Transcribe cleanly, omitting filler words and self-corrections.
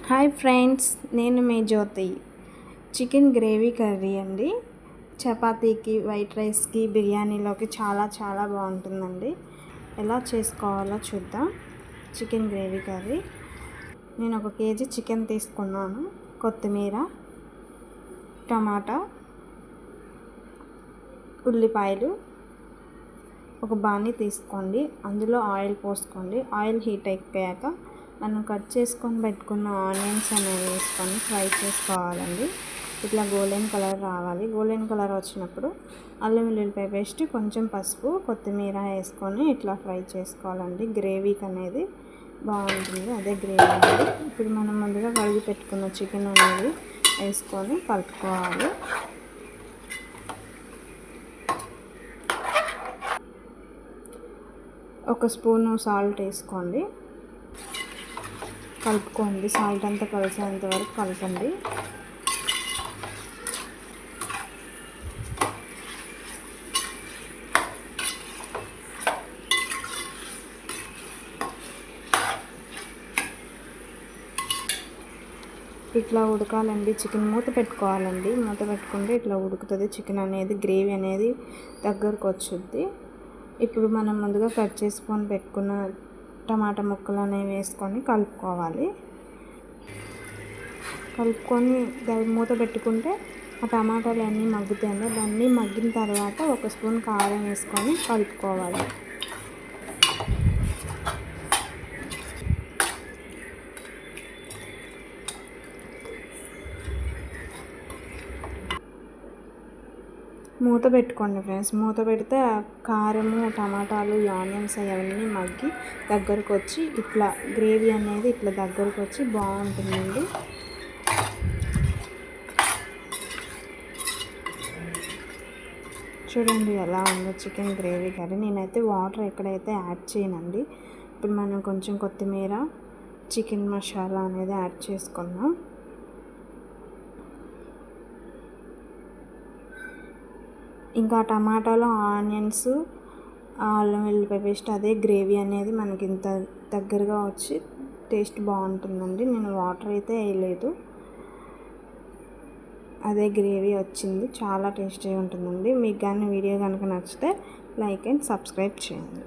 Hi friends, నేను మీ జ్యోతి. Chicken gravy curry అండి. చపాతీకి, white రైస్కి, బిర్యానీలోకి చాలా చాలా బాగుంటుందండి. ఎలా చేసుకోవాలో చూద్దాం. Chicken gravy curry. నేను 1 కేజీ చికెన్ తీసుకున్నాను. కొత్తిమీర, టమాటా, ఉల్లిపాయలు. ఒక బాణీ తీసుకోండి, అందులో ఆయిల్ పోసుకోండి. ఆయిల్ హీట్ ఎక్కాక మనం కట్ చేసుకొని పెట్టుకున్న ఆనియన్స్ అనేవి వేసుకొని ఫ్రై చేసుకోవాలండి. ఇట్లా గోల్డెన్ కలర్ రావాలి. గోల్డెన్ కలర్ వచ్చినప్పుడు అల్లం వెల్లుల్లిపాయ పేస్ట్, కొంచెం పసుపు, కొత్తిమీర వేసుకొని ఇట్లా ఫ్రై చేసుకోవాలండి. గ్రేవీకి అనేది బాగుంటుంది. అదే గ్రేవీ అనేది ఇప్పుడు మనం ముందుగా కడిగి పెట్టుకున్న చికెన్ అనేది వేసుకొని కలుపుకోవాలి. ఒక స్పూను సాల్ట్ వేసుకోండి, కలుపుకోండి. సాల్ట్ అంతా కలిసేంత వరకు కలపండి. ఇట్లా ఉడకాలండి. చికెన్ మూత పెట్టుకోవాలండి. మూత పెట్టుకుంటే ఇట్లా ఉడుకుతుంది చికెన్ అనేది. గ్రేవీ అనేది దగ్గరకు వచ్చుద్ది. ఇప్పుడు మనం ముందుగా కట్ చేసుకొని పెట్టుకున్న టమాటా ముక్కలు అనేవి వేసుకొని కలుపుకోవాలి. కలుపుకొని దాన్ని మూత పెట్టుకుంటే ఆ టమాటాలు అన్నీ మగ్గుతాయండి. దాన్ని మగ్గిన తర్వాత 1 స్పూన్ కారం వేసుకొని కలుపుకోవాలి. మూత పెట్టుకోండి ఫ్రెండ్స్. మూత పెడితే కారము, టమాటాలు, ఆనియన్స్ అవన్నీ మగ్గి దగ్గరకు వచ్చి ఇట్లా గ్రేవీ అనేది ఇట్లా దగ్గరకు వచ్చి బాగుంటుందండి. చూడండి ఎలా ఉందో చికెన్ గ్రేవీ కర్రీ. నేనైతే వాటర్ ఎక్కడైతే యాడ్ చేయనండి. ఇప్పుడు మనం కొంచెం కొత్తిమీర, చికెన్ మసాలా అనేది యాడ్ చేసుకున్నాం. ఇంకా టమాటాలు, ఆనియన్స్, అల్లం వెల్లుల్లిపాయ పేస్ట్, అదే గ్రేవీ అనేది మనకి ఇంత దగ్గరగా వచ్చి టేస్ట్ బాగుంటుందండి. నేను వాటర్ అయితే వేయలేదు, అదే గ్రేవీ వచ్చింది. చాలా టేస్టీగా ఉంటుందండి. మీకు కానీ వీడియో కనుక నచ్చితే లైక్ అండ్ సబ్స్క్రైబ్ చేయండి.